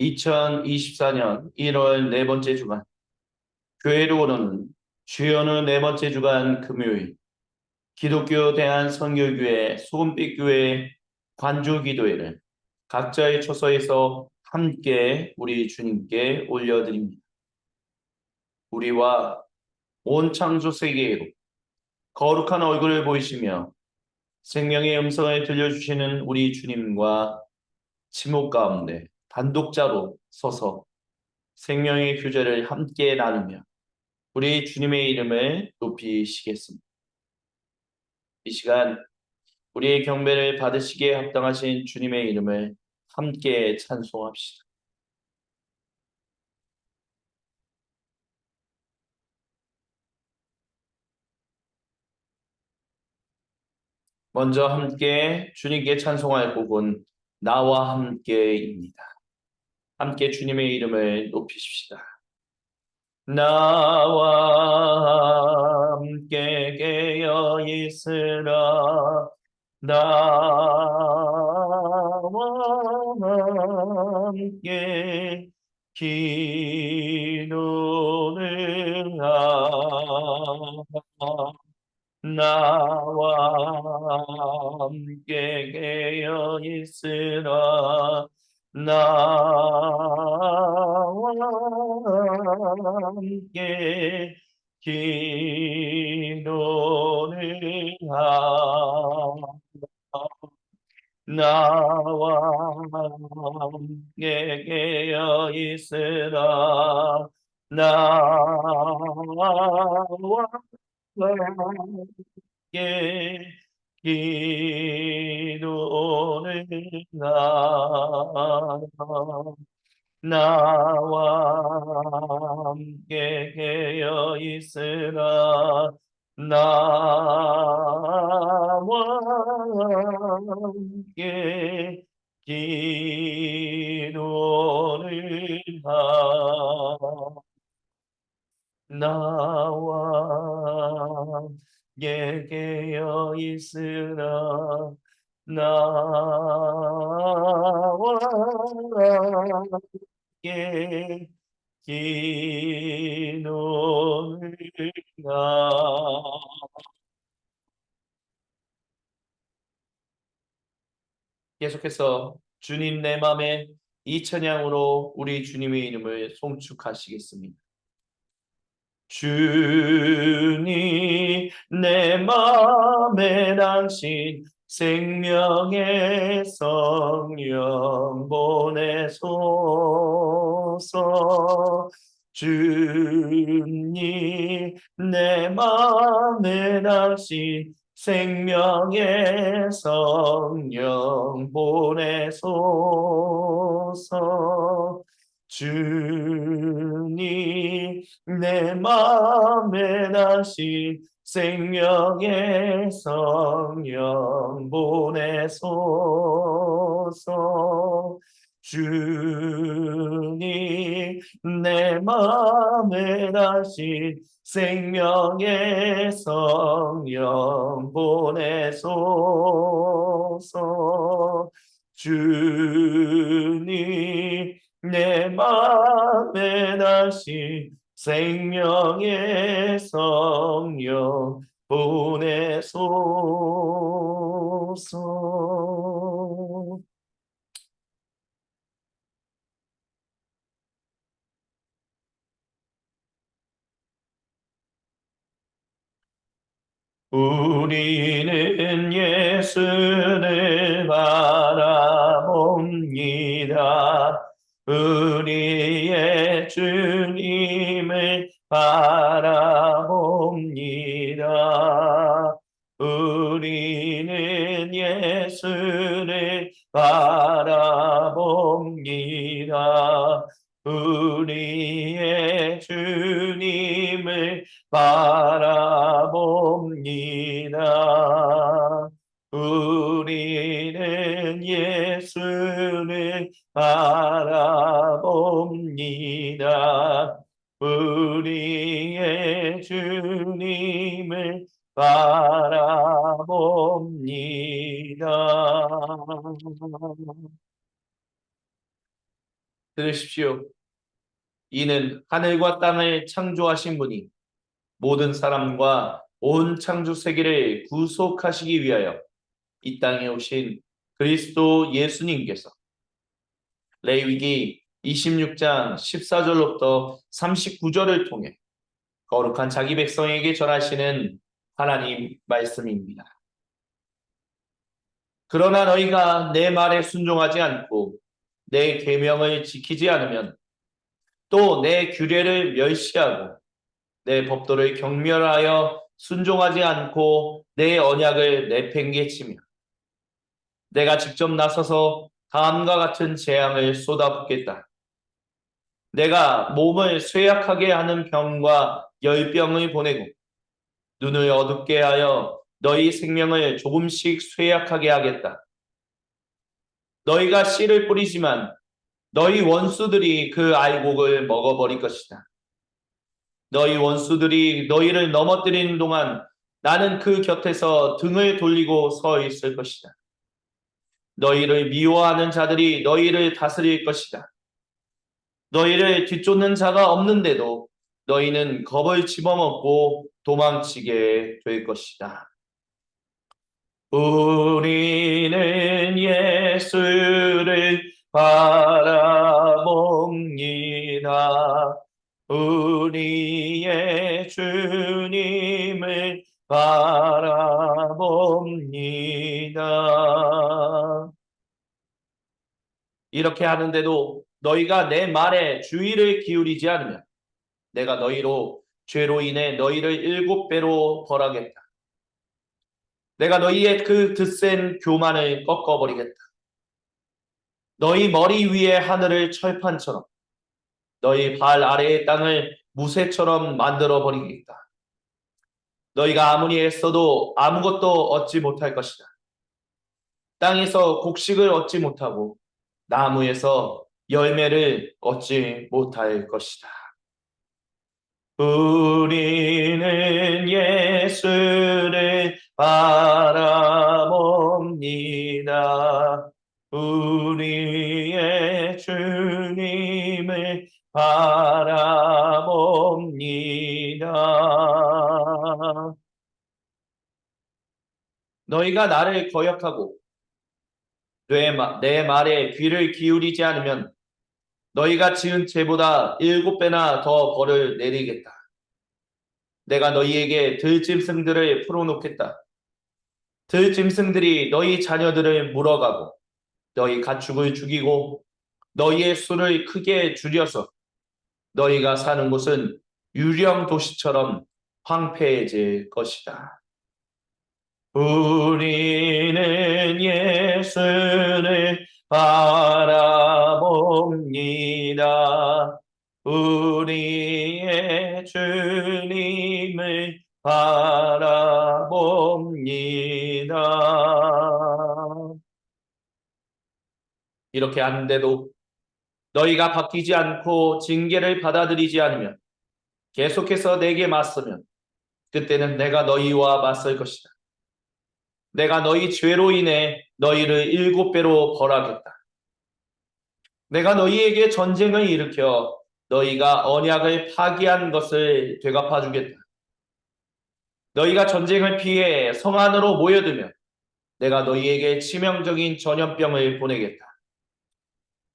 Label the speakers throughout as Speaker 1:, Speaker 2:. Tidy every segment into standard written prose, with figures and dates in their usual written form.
Speaker 1: 2024년 1월 네 번째 주간, 교회로는 주연의 네 번째 주간 금요일, 기독교 대한선교교회 소금빛교회 관조기도회를 각자의 처소에서 함께 우리 주님께 올려드립니다. 우리와 온 창조 세계에도 거룩한 얼굴을 보이시며 생명의 음성을 들려주시는 우리 주님과 침묵 가운데 단독자로 서서 생명의 교제를 함께 나누며 우리 주님의 이름을 높이시겠습니다. 이 시간 우리의 경배를 받으시기에 합당하신 주님의 이름을 함께 찬송합시다. 먼저 함께 주님께 찬송할 곡은 나와 함께입니다. 함께 주님의 이름을 높이십시다. 나와 함께 깨어 있으라. 나와 함께 기도를 하라. 나와 함께 깨어 있으라. 나와 함께 기도를 하라. 나와 함께 깨어 있으라. 나와 함께 기도를 하라. 나와 함께 깨어 있으라. 나와 함께 기도를 하라. 나와 함께 깨어 있으라. 나와 함께 기도를 하라. 계속해서 주님 내 맘에 이 찬양으로 우리 주님의 이름을 송축하시겠습니다. 주님 내 맘에 당신 생명의 성령 보내소서. 주님 내 맘에 당신 생명의 성령 보내소서. 주님 내 맘에 나신 생명의 성령 보내소서. 주님 내 맘에 나신 생명의 성령 보내소서. 주님 내 맘에 다시 생명의 성령 보내소서. 우리는 예수를 바라봅니다. 우리의 주님을 바라봅니다. 우리는 예수를 바라봅니다. 우리의 주님을 바라봅니다. 우리는 예수를 바라봅니다. 우리의 주님을 바라봅니다. 들으십시오. 이는 하늘과 땅을 창조하신 분이 모든 사람과 온 창조 세계를 구속하시기 위하여 이 땅에 오신 그리스도 예수님께서 레위기 26장 14절로부터 39절을 통해 거룩한 자기 백성에게 전하시는 하나님 말씀입니다. 그러나 너희가 내 말에 순종하지 않고 내 계명을 지키지 않으면 또 내 규례를 멸시하고 내 법도를 경멸하여 순종하지 않고 내 언약을 내팽개치며 내가 직접 나서서 다음과 같은 재앙을 쏟아붓겠다. 내가 몸을 쇠약하게 하는 병과 열병을 보내고 눈을 어둡게 하여 너희 생명을 조금씩 쇠약하게 하겠다. 너희가 씨를 뿌리지만 너희 원수들이 그 알곡을 먹어버릴 것이다. 너희 원수들이 너희를 넘어뜨리는 동안 나는 그 곁에서 등을 돌리고 서 있을 것이다. 너희를 미워하는 자들이 너희를 다스릴 것이다. 너희를 뒤쫓는 자가 없는데도 너희는 겁을 집어먹고 도망치게 될 것이다. 우리는 예수를 바라봅니다. 우리의 주님을 바라봅니다. 이렇게 하는데도 너희가 내 말에 주의를 기울이지 않으면 내가 너희로 죄로 인해 너희를 7배로 벌하겠다. 내가 너희의 그 드센 교만을 꺾어버리겠다. 너희 머리 위에 하늘을 철판처럼 너희 발 아래의 땅을 무쇠처럼 만들어버리겠다. 너희가 아무리 애써도 아무것도 얻지 못할 것이다. 땅에서 곡식을 얻지 못하고 나무에서 열매를 얻지 못할 것이다. 우리는 예수를 바라봅니다. 우리의 주님을 바라봅니다. 너희가 나를 거역하고 내 말에 귀를 기울이지 않으면 너희가 지은 죄보다 7배나 더 벌을 내리겠다. 내가 너희에게 들짐승들을 풀어놓겠다. 들짐승들이 너희 자녀들을 물어가고 너희 가축을 죽이고 너희의 수를 크게 줄여서 너희가 사는 곳은 유령 도시처럼 황폐해질 것이다. 우리는 예수를 바라봅니다. 우리의 주님을 바라봅니다. 이렇게 하는데도 너희가 바뀌지 않고 징계를 받아들이지 않으면 계속해서 내게 맞서면 그때는 내가 너희와 맞설 것이다. 내가 너희 죄로 인해 너희를 7배로 벌하겠다. 내가 너희에게 전쟁을 일으켜 너희가 언약을 파기한 것을 되갚아주겠다. 너희가 전쟁을 피해 성 안으로 모여들면 내가 너희에게 치명적인 전염병을 보내겠다.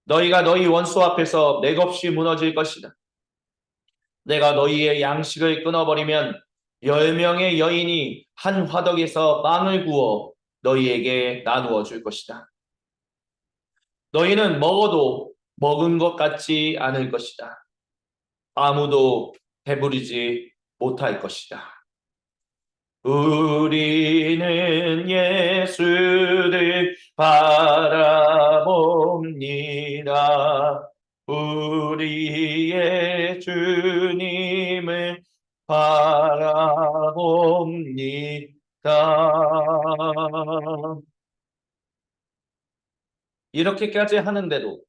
Speaker 1: 너희가 너희 원수 앞에서 맥없이 무너질 것이다. 내가 너희의 양식을 끊어버리면 10명의 여인이 한 화덕에서 빵을 구워 너희에게 나누어 줄 것이다. 너희는 먹어도 먹은 것 같지 않을 것이다. 아무도 배부르지 못할 것이다. 우리는 예수를 바라봅니다. 우리의 주님을 바라봅니다. 이렇게까지 하는데도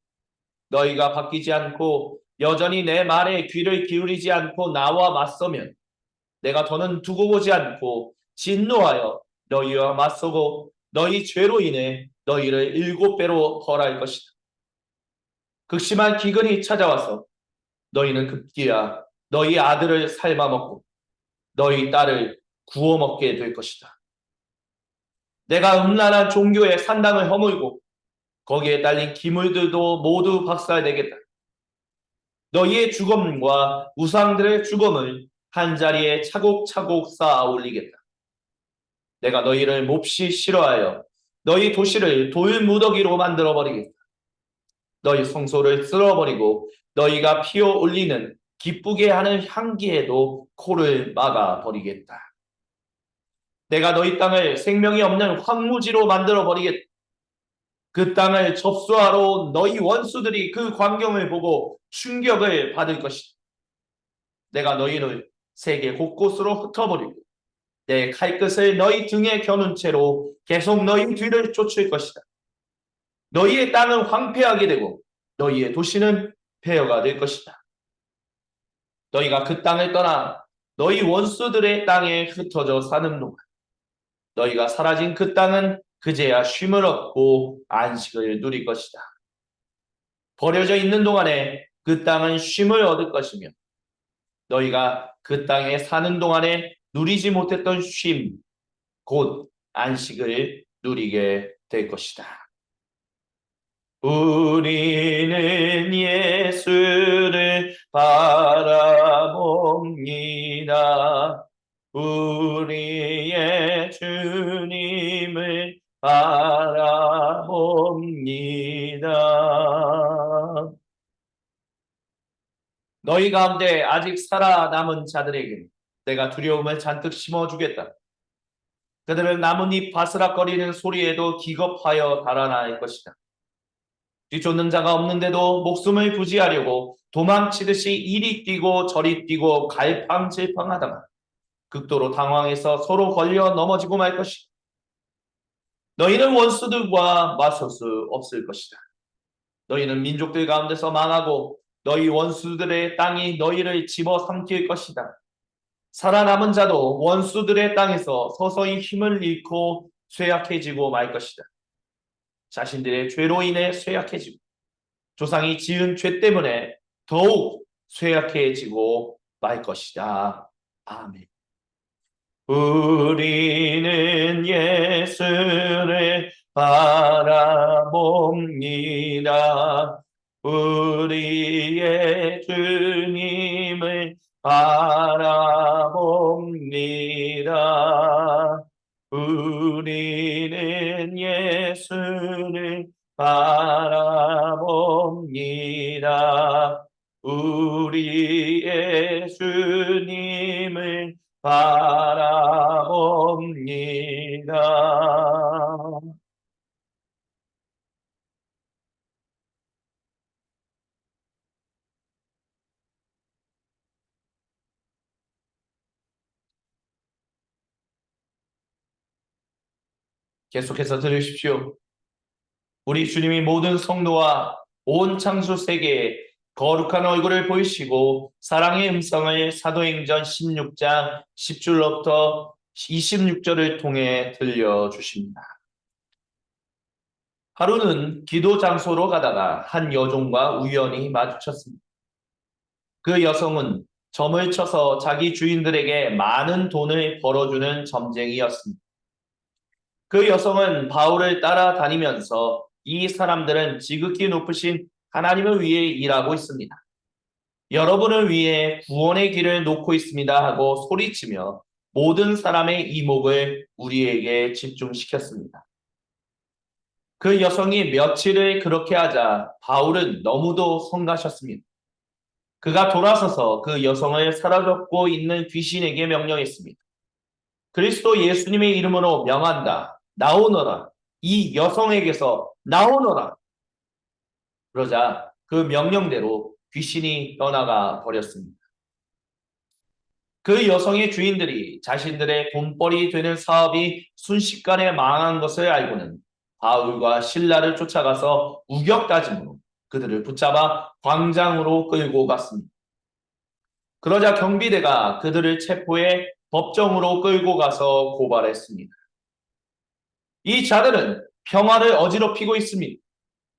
Speaker 1: 너희가 바뀌지 않고 여전히 내 말에 귀를 기울이지 않고 나와 맞서면 내가 더는 두고 보지 않고 진노하여 너희와 맞서고 너희 죄로 인해 너희를 7배로 벌할 것이다. 극심한 기근이 찾아와서 너희는 급기야 너희 아들을 삶아먹고 너희 딸을 구워 먹게 될 것이다. 내가 음란한 종교의 산당을 허물고 거기에 딸린 기물들도 모두 박살내겠다. 너희의 죽음과 우상들의 죽음을 한자리에 차곡차곡 쌓아 올리겠다. 내가 너희를 몹시 싫어하여 너희 도시를 돌무더기로 만들어버리겠다. 너희 성소를 쓸어버리고 너희가 피워 올리는 기쁘게 하는 향기에도 코를 막아버리겠다. 내가 너희 땅을 생명이 없는 황무지로 만들어버리겠다. 그 땅을 접수하러 너희 원수들이 그 광경을 보고 충격을 받을 것이다. 내가 너희를 세계 곳곳으로 흩어버리고 내 칼끝을 너희 등에 겨눈 채로 계속 너희 뒤를 쫓을 것이다. 너희의 땅은 황폐하게 되고 너희의 도시는 폐허가 될 것이다. 너희가 그 땅을 떠나 너희 원수들의 땅에 흩어져 사는 동안 너희가 사라진 그 땅은 그제야 쉼을 얻고 안식을 누릴 것이다. 버려져 있는 동안에 그 땅은 쉼을 얻을 것이며 너희가 그 땅에 사는 동안에 누리지 못했던 쉼, 곧 안식을 누리게 될 것이다. 우리는 예수를 바라봅니다. 우리의 주님을 바라봅니다. 너희 가운데 아직 살아남은 자들에게 내가 두려움을 잔뜩 심어주겠다. 그들은 나뭇잎 바스락거리는 소리에도 기겁하여 달아날 것이다. 뒤쫓는 자가 없는데도 목숨을 부지하려고 도망치듯이 이리 뛰고 저리 뛰고 갈팡질팡하다가 극도로 당황해서 서로 걸려 넘어지고 말 것이다. 너희는 원수들과 맞설 수 없을 것이다. 너희는 민족들 가운데서 망하고 너희 원수들의 땅이 너희를 집어삼킬 것이다. 살아남은 자도 원수들의 땅에서 서서히 힘을 잃고 쇠약해지고 말 것이다. 자신들의 죄로 인해 쇠약해지고 조상이 지은 죄 때문에 더욱 쇠약해지고 말 것이다. 아멘. 우리는 예수를 바라봅니다. 우리의 주님을 바라봅니다. 우리는 예수를 바라봅니다. 우리의 주님을 바라봅니다. 계속해서 들으십시오. 우리 주님이 모든 성도와 온 창조 세계에 거룩한 얼굴을 보이시고 사랑의 음성을 사도행전 16장 10절로부터 26절을 통해 들려주십니다. 하루는 기도 장소로 가다가 한 여종과 우연히 마주쳤습니다. 그 여성은 점을 쳐서 자기 주인들에게 많은 돈을 벌어주는 점쟁이였습니다. 그 여성은 바울을 따라다니면서 이 사람들은 지극히 높으신 하나님을 위해 일하고 있습니다. 여러분을 위해 구원의 길을 놓고 있습니다 하고 소리치며 모든 사람의 이목을 우리에게 집중시켰습니다. 그 여성이 며칠을 그렇게 하자 바울은 너무도 성가셨습니다. 그가 돌아서서 그 여성을 사로잡고 있는 귀신에게 명령했습니다. 그리스도 예수님의 이름으로 명한다. 나오너라. 이 여성에게서 나오너라. 그러자 그 명령대로 귀신이 떠나가 버렸습니다. 그 여성의 주인들이 자신들의 돈벌이 되는 사업이 순식간에 망한 것을 알고는 바울과 실라를 쫓아가서 우격다짐으로 그들을 붙잡아 광장으로 끌고 갔습니다. 그러자 경비대가 그들을 체포해 법정으로 끌고 가서 고발했습니다. 이 자들은 평화를 어지럽히고 있습니다.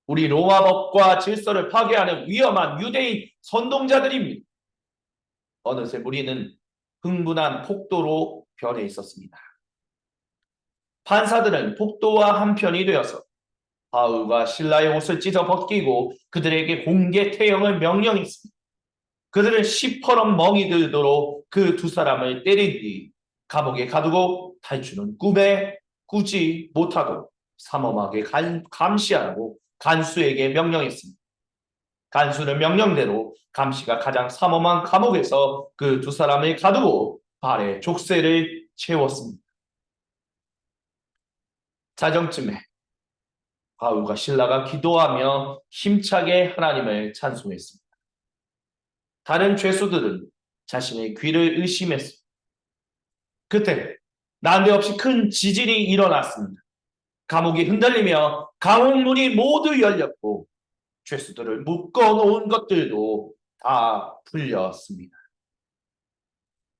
Speaker 1: 우리 로마 법과 질서를 파괴하는 위험한 유대인 선동자들입니다. 어느새 무리는 흥분한 폭도로 변해 있었습니다. 판사들은 폭도와 한편이 되어서 바울과 신라의 옷을 찢어 벗기고 그들에게 공개 태형을 명령했습니다. 그들은 시퍼런 멍이 들도록 그 두 사람을 때린 뒤 감옥에 가두고 탈출은 꿈에 꾸지 못하고 삼엄하게 감시하라고 간수에게 명령했습니다. 간수는 명령대로 감시가 가장 삼엄한 감옥에서 그 두 사람을 가두고 발에 족쇄를 채웠습니다. 자정쯤에 바울과 신라가 기도하며 힘차게 하나님을 찬송했습니다. 다른 죄수들은 자신의 귀를 의심했습니다. 그때 난데없이 큰 지진이 일어났습니다. 감옥이 흔들리며 감옥 문이 모두 열렸고 죄수들을 묶어놓은 것들도 다 풀렸습니다.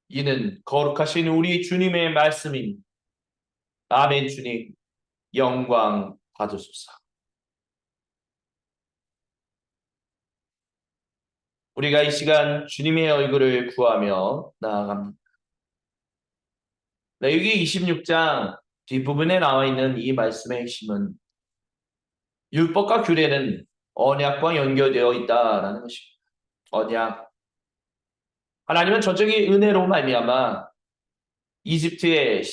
Speaker 1: 이는 거룩하신 우리 주님의 말씀입니다. 아멘. 주님 영광 받으소서. 우리가 이 시간 주님의 얼굴을 구하며 나아갑니다. 레위기 26장 뒷부분에 나와 있는 이 말씀의 핵심은 율법과 규례는 언약과 연결되어 있다라는 것입니다. 언약. 하나님은 전적인 은혜로 말미암아 이집트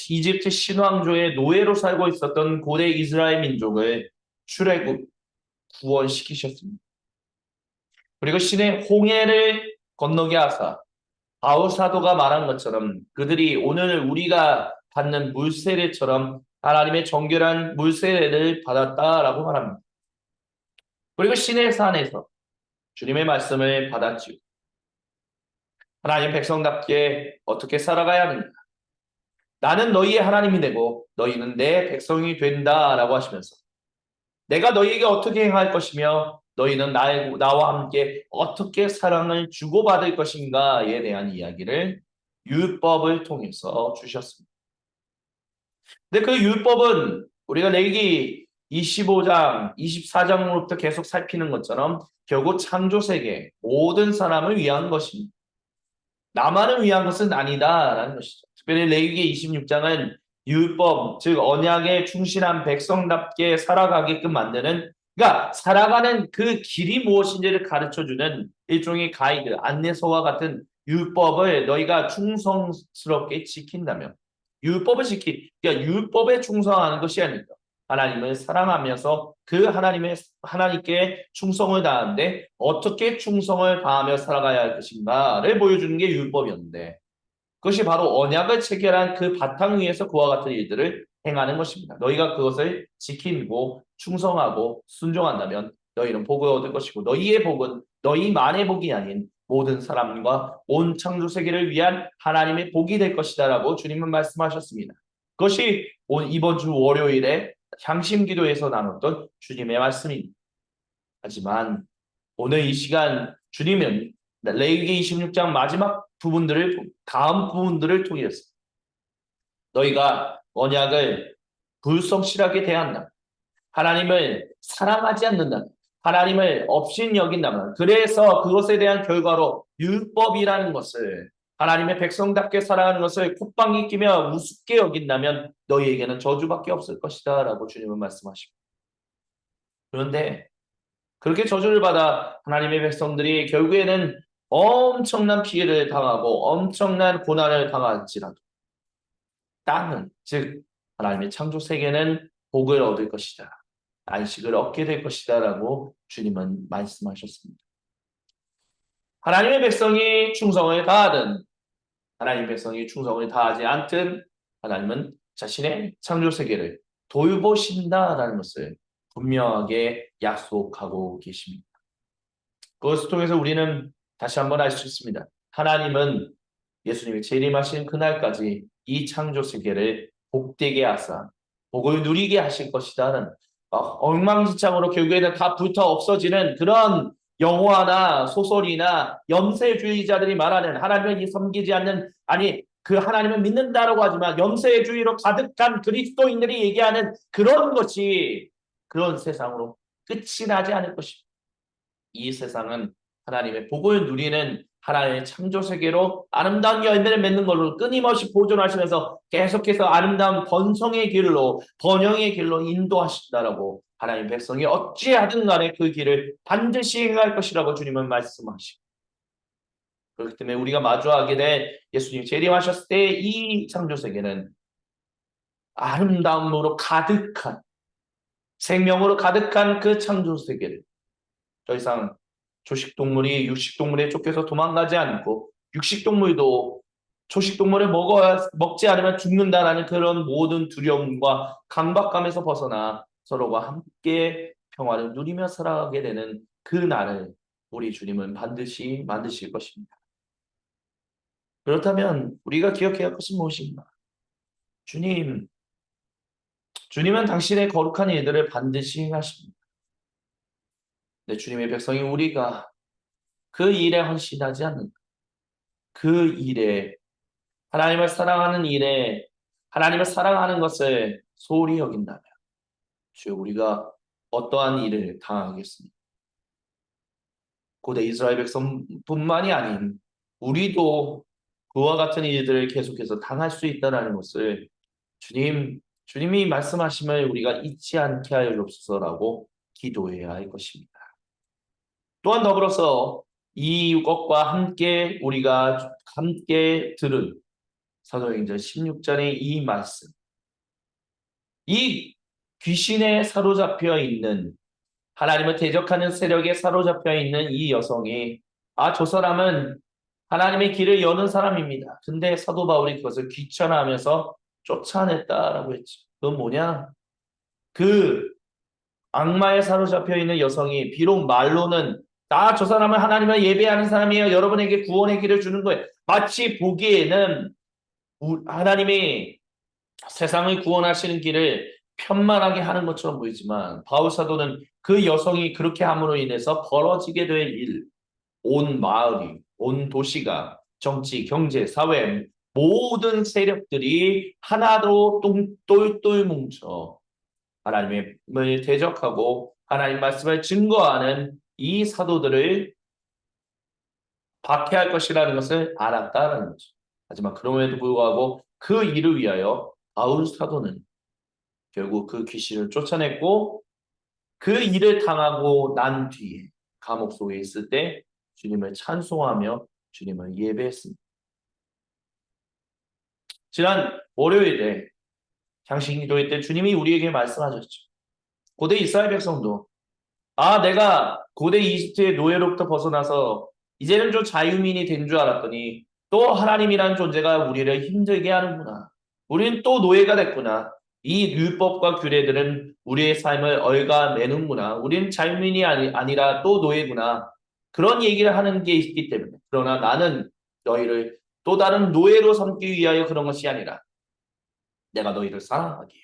Speaker 1: 신왕조의 노예로 살고 있었던 고대 이스라엘 민족을 출애굽 구원시키셨습니다. 그리고 신의 홍해를 건너게 하사 바울 사도가 말한 것처럼 그들이 오늘 우리가 받는 물세례처럼 하나님의 정결한 물세례를 받았다라고 말합니다. 그리고 신의 산에서 주님의 말씀을 받았지요. 하나님 백성답게 어떻게 살아가야 하는가? 나는 너희의 하나님이 되고 너희는 내 백성이 된다라고 하시면서 내가 너희에게 어떻게 행할 것이며 너희는 나와 함께 어떻게 사랑을 주고받을 것인가에 대한 이야기를 율법을 통해서 주셨습니다. 근데 그 율법은 우리가 레위기 25장, 24장으로부터 계속 살피는 것처럼 결국 창조세계 모든 사람을 위한 것입니다. 나만을 위한 것은 아니다라는 것이죠. 특별히 레위기 26장은 율법, 즉 언약에 충실한 백성답게 살아가게끔 만드는, 그러니까 살아가는 그 길이 무엇인지를 가르쳐주는 일종의 가이드, 안내서와 같은 율법을 너희가 충성스럽게 지킨다면, 그러니까 율법에 충성하는 것이 아니라 하나님을 사랑하면서 그 하나님께 충성을 다하는데 어떻게 충성을 다하며 살아가야 할 것인가를 보여주는 게 율법이었는데 그것이 바로 언약을 체결한 그 바탕 위에서 그와 같은 일들을 행하는 것입니다. 너희가 그것을 지키고 충성하고 순종한다면 너희는 복을 얻을 것이고 너희의 복은 너희만의 복이 아닌 모든 사람과 온 창조 세계를 위한 하나님의 복이 될 것이다 라고 주님은 말씀하셨습니다. 그것이 이번 주 월요일에 향심 기도에서 나눴던 주님의 말씀입니다. 하지만 오늘 이 시간 주님은 레위기 26장 마지막 다음 부분들을 통해서 너희가 언약을 불성실하게 대한다. 하나님을 사랑하지 않는다. 하나님을 업신여긴다면 그래서 그것에 대한 결과로 율법이라는 것을 하나님의 백성답게 살아가는 것을 콧방귀 끼며 우습게 여긴다면 너희에게는 저주밖에 없을 것이다 라고 주님은 말씀하십니다. 그런데 그렇게 저주를 받아 하나님의 백성들이 결국에는 엄청난 피해를 당하고 엄청난 고난을 당할지라도 땅은 즉 하나님의 창조 세계는 복을 얻을 것이다. 안식을 얻게 될 것이다 라고 주님은 말씀하셨습니다. 하나님의 백성이 충성을 다하든 하나님의 백성이 충성을 다하지 않든 하나님은 자신의 창조 세계를 돌보신다라는 것을 분명하게 약속하고 계십니다. 그것을 통해서 우리는 다시 한번 알 수 있습니다. 하나님은 예수님이 재림하신 그날까지 이 창조 세계를 복되게 하사 복을 누리게 하실 것이다는 엉망진창으로 결국에는 다 불타 없어지는 그런 영화나 소설이나 염세주의자들이 말하는 하나님을 섬기지 않는 그 하나님을 믿는다라고 하지만 염세주의로 가득한 그리스도인들이 얘기하는 그런 것이 그런 세상으로 끝이 나지 않을 것입니다. 이 세상은 하나님의 복을 누리는 하나님의 창조 세계로 아름다운 열매를 맺는 걸로 끊임없이 보존하시면서 계속해서 아름다운 번성의 길로 번영의 길로 인도하신다라고 하나님 백성이 어찌하든 간에 그 길을 반드시 행할 것이라고 주님은 말씀하시고, 그렇기 때문에 우리가 마주하게 된 예수님 재림하셨을 때 이 창조 세계는 아름다움으로 가득한, 생명으로 가득한 그 창조 세계를 더 이상 초식동물이 육식동물에 쫓겨서 도망가지 않고, 육식동물도 초식동물을 먹지 않으면 죽는다라는 그런 모든 두려움과 강박감에서 벗어나 서로가 함께 평화를 누리며 살아가게 되는 그 날을 우리 주님은 반드시 만드실 것입니다. 그렇다면 우리가 기억해야 할 것은 무엇인가? 주님은 당신의 거룩한 일들을 반드시 행하십니다. 네, 주님의 백성이 우리가 그 일에 헌신하지 않는, 그 일에, 하나님을 사랑하는 일에 하나님을 사랑하는 것을 소홀히 여긴다면 주여 우리가 어떠한 일을 당하겠습니까? 고대 이스라엘 백성뿐만이 아닌 우리도 그와 같은 일들을 계속해서 당할 수 있다는 것을 주님이 말씀하심을 우리가 잊지 않게 하옵소서라고 기도해야 할 것입니다. 또한 더불어서 이것과 함께 우리가 함께 들은 사도행전 16장의 이 말씀, 이 귀신에 사로잡혀 있는, 하나님을 대적하는 세력에 사로잡혀 있는 이 여성이, 저 사람은 하나님의 길을 여는 사람입니다. 근데 사도 바울이 그것을 귀찮아하면서 쫓아냈다라고 했죠. 그건 뭐냐? 그 악마에 사로잡혀 있는 여성이 비록 말로는 저 사람은 하나님을 예배하는 사람이에요, 여러분에게 구원의 길을 주는 거예요, 마치 보기에는 하나님이 세상을 구원하시는 길을 편만하게 하는 것처럼 보이지만, 바울 사도는 그 여성이 그렇게 함으로 인해서 벌어지게 될 일, 온 마을이, 온 도시가, 정치, 경제, 사회 모든 세력들이 하나로 똘똘 뭉쳐 하나님을 대적하고 하나님 말씀을 증거하는 이 사도들을 박해할 것이라는 것을 알았다는 거죠. 하지만 그럼에도 불구하고 그 일을 위하여 바울 사도는 결국 그 귀신을 쫓아냈고, 그 일을 당하고 난 뒤에 감옥 속에 있을 때 주님을 찬송하며 주님을 예배했습니다. 지난 월요일에 향신 기도회 때 주님이 우리에게 말씀하셨죠. 고대 이스라엘 백성도 내가 고대 이집트의 노예로부터 벗어나서 이제는 좀 자유민이 된 줄 알았더니 또 하나님이라는 존재가 우리를 힘들게 하는구나, 우리는 또 노예가 됐구나, 이 율법과 규례들은 우리의 삶을 얽어매는구나, 우리는 자유민이 아니라 또 노예구나, 그런 얘기를 하는 게 있기 때문에, 그러나 나는 너희를 또 다른 노예로 삼기 위하여 그런 것이 아니라 내가 너희를 사랑하기에,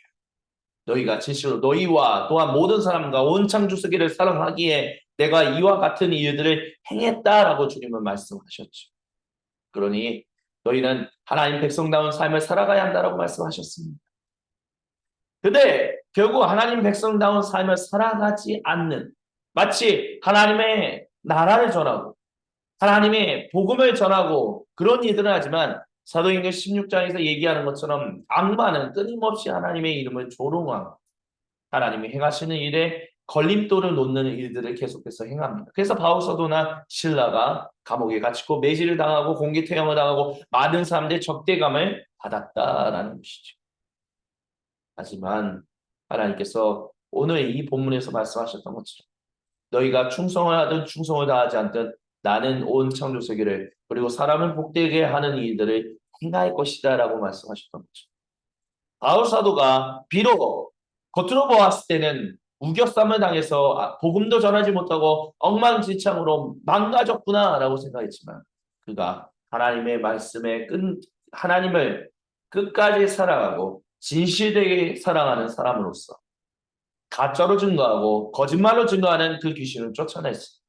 Speaker 1: 너희가 진실로 너희와 또한 모든 사람과 온 창조 세계를 사랑하기에 내가 이와 같은 일들을 행했다라고 주님은 말씀하셨죠. 그러니 너희는 하나님 백성다운 삶을 살아가야 한다라고 말씀하셨습니다. 근데 결국 하나님 백성다운 삶을 살아가지 않는, 마치 하나님의 나라를 전하고 하나님의 복음을 전하고 그런 일들을 하지만, 사도행전 16장에서 얘기하는 것처럼 악마는 끊임없이 하나님의 이름을 조롱하고 하나님이 행하시는 일에 걸림돌을 놓는 일들을 계속해서 행합니다. 그래서 바울 사도나 실라가 감옥에 갇히고 매질을 당하고 공기퇴영을 당하고 많은 사람들의 적대감을 받았다라는 것이죠. 하지만 하나님께서 오늘 이 본문에서 말씀하셨던 것처럼 너희가 충성을 하든 충성을 다하지 않든 나는 온 창조 세계를 그리고 사람을 복되게 하는 일들을 행할 것이다 라고 말씀하셨던 거죠. 바울 사도가 비록 겉으로 보았을 때는 우겨쌈을 당해서 복음도 전하지 못하고 엉망진창으로 망가졌구나 라고 생각했지만, 그가 하나님의 말씀에 하나님을 끝까지 사랑하고 진실되게 사랑하는 사람으로서 가짜로 증거하고 거짓말로 증거하는 그 귀신을 쫓아냈습니다.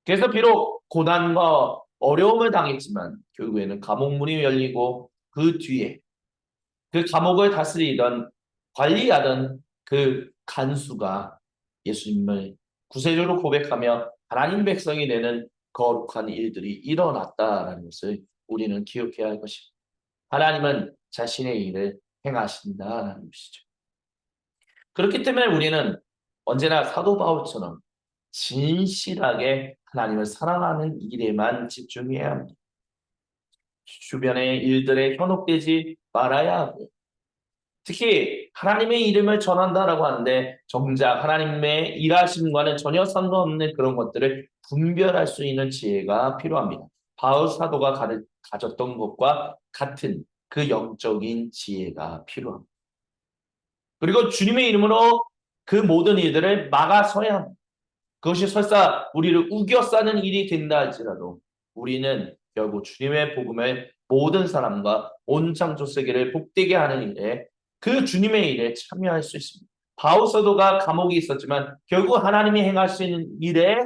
Speaker 1: 그래서 비록 고난과 어려움을 당했지만 결국에는 감옥문이 열리고 그 뒤에 그 감옥을 다스리던 관리하던 그 간수가 예수님을 구세주로 고백하며 하나님 백성이 되는 거룩한 일들이 일어났다라는 것을 우리는 기억해야 할 것입니다. 하나님은 자신의 일을 행하신다라는 것이죠. 그렇기 때문에 우리는 언제나 사도 바울처럼 진실하게 하나님을 사랑하는 일에만 집중해야 합니다. 주변의 일들에 현혹되지 말아야 하고, 특히 하나님의 이름을 전한다라고 하는데 정작 하나님의 일하심과는 전혀 상관없는 그런 것들을 분별할 수 있는 지혜가 필요합니다. 바울 사도가 가졌던 것과 같은 그 영적인 지혜가 필요합니다. 그리고 주님의 이름으로 그 모든 일들을 막아서야 합니다. 그것이 설사 우리를 우겨싸는 일이 된다 할지라도 우리는 결국 주님의 복음을 모든 사람과 온 창조 세계를 복되게 하는 일에 그 주님의 일에 참여할 수 있습니다. 바울 사도가 감옥에 있었지만 결국 하나님이 행하시는 일에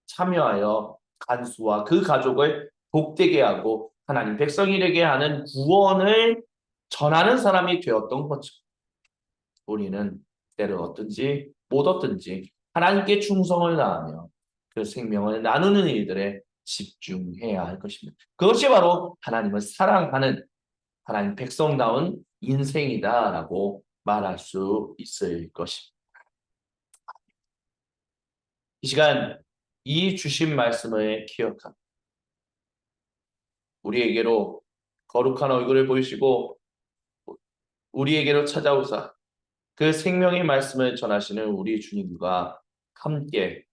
Speaker 1: 참여하여 간수와 그 가족을 복되게 하고 하나님 백성이되게 하는 구원을 전하는 사람이 되었던 거죠. 우리는 때를 얻든지 못 얻든지 하나님께 충성을 다하며 그 생명을 나누는 일들에 집중해야 할 것입니다. 그것이 바로 하나님을 사랑하는 하나님 백성다운 인생이다라고 말할 수 있을 것입니다. 이 시간 이 주신 말씀을 기억하며 우리에게로 거룩한 얼굴을 보이시고 우리에게로 찾아오사 그 생명의 말씀을 전하시는 우리 주님과 함께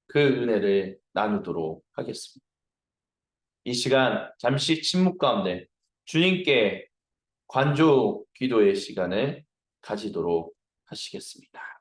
Speaker 1: 그 은혜를 나누도록 하겠습니다. 이 시간 잠시 침묵 가운데 주님께 관조 기도의 시간을 가지도록 하시겠습니다.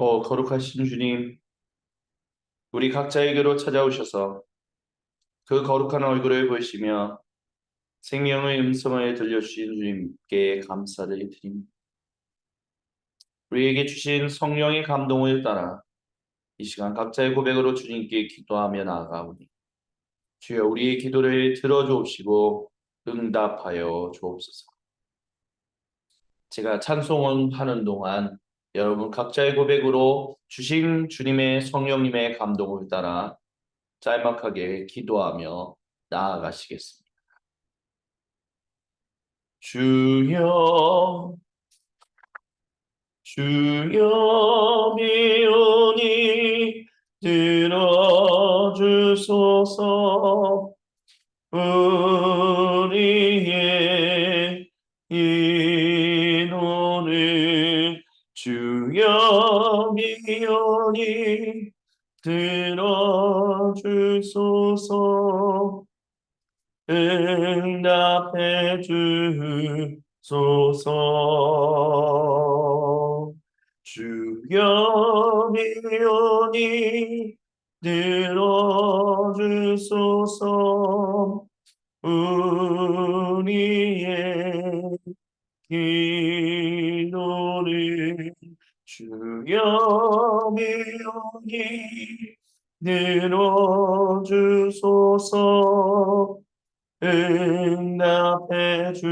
Speaker 1: 거룩하신 주님, 우리 각자에게로 찾아오셔서 그 거룩한 얼굴을 보시며 생명의 음성을 들려주신 주님께 감사를 드립니다. 우리에게 주신 성령의 감동을 따라 이 시간 각자의 고백으로 주님께 기도하며 나아가오니 주여 우리의 기도를 들어주옵시고 응답하여 주옵소서. 제가 찬송하는 동안 여러분 각자의 고백으로 주신 주님의 성령님의 감동을 따라 짤막하게 기도하며 나아가시겠습니다. 주여 주여 미오니 들어주소서. 우리의 기도를 주여 미오니 들어주소서. 응답해 주소서. 주여 미오니 들어주소서. 우리의 기도를 주여 미오니 들어주소서. 응답해 주소서.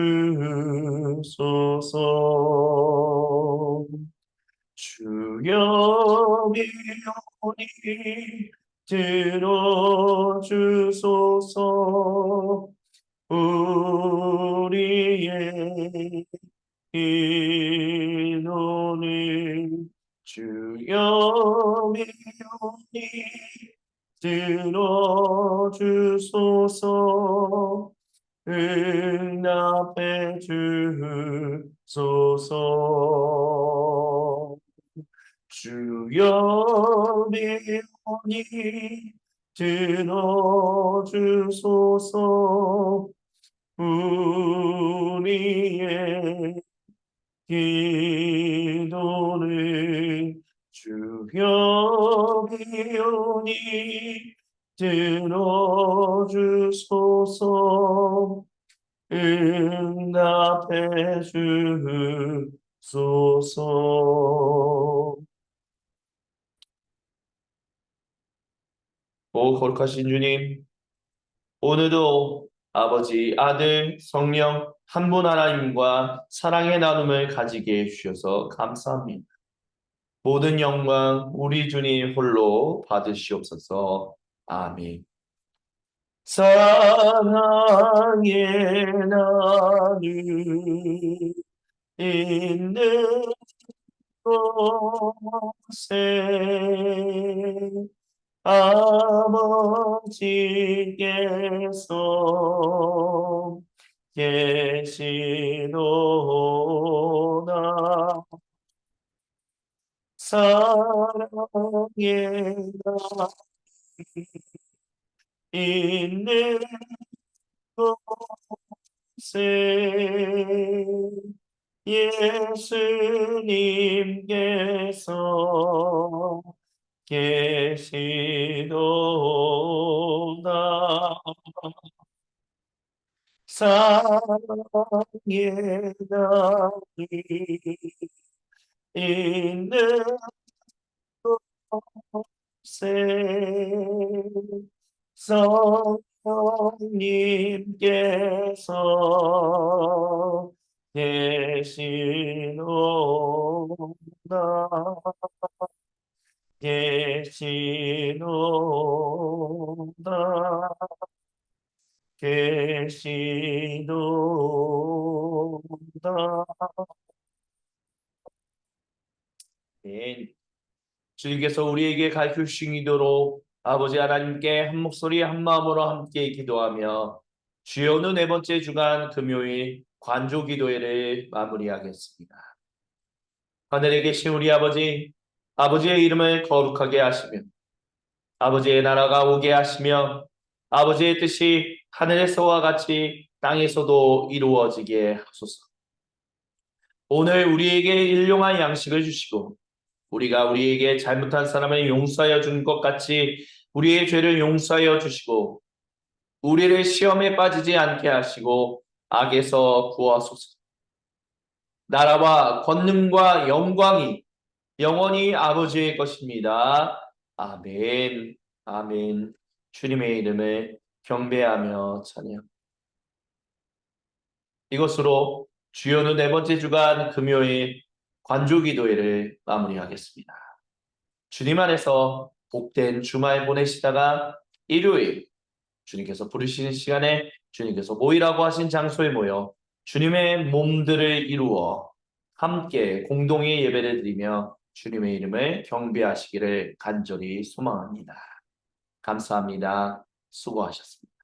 Speaker 1: 주여 미오니 들어주소서. 우리의 기도를 주여 미오니 들어주소서. 응답해 주소서. 주여 미오니 들어주소서. 우리의 기도를 주여 미오니 들어주소서. 응답해 주소서. 오 거룩하신 주님, 오늘도 아버지, 아들, 성령 한 분 하나님과 사랑의 나눔을 가지게 해주셔서 감사합니다. 모든 영광 우리 주님 홀로 받으시옵소서. 아멘. 사랑의 나눔 있는 곳에 아버지께서 계시도다. 사랑의 나 있는 곳에 예수님께서 계시도다. 사랑의 나이 있는 곳에 성령님께서 계시도다. 계시도다. 계시도다. 네. 주님께서 우리에게 가르쳐 주신 기도로 아버지 하나님께 한 목소리 한 마음으로 함께 기도하며 주여 오늘 네 번째 주간 금요일 관조 기도회를 마무리하겠습니다. 하늘에 계신 우리 아버지, 아버지의 이름을 거룩하게 하시며 아버지의 나라가 오게 하시며 아버지의 뜻이 하늘에서와 같이 땅에서도 이루어지게 하소서. 오늘 우리에게 일용할 양식을 주시고 우리가 우리에게 잘못한 사람을 용서하여 준 것 같이 우리의 죄를 용서하여 주시고 우리를 시험에 빠지지 않게 하시고 악에서 구하소서. 나라와 권능과 영광이 영원히 아버지의 것입니다. 아멘. 아멘. 주님의 이름을 경배하며 찬양. 이것으로 주여는 네 번째 주간 금요일 관조기도회를 마무리하겠습니다. 주님 안에서 복된 주말 보내시다가 일요일 주님께서 부르시는 시간에 주님께서 모이라고 하신 장소에 모여 주님의 몸들을 이루어 함께 공동의 예배를 드리며 주님의 이름을 경배하시기를 간절히 소망합니다. 감사합니다. 수고하셨습니다.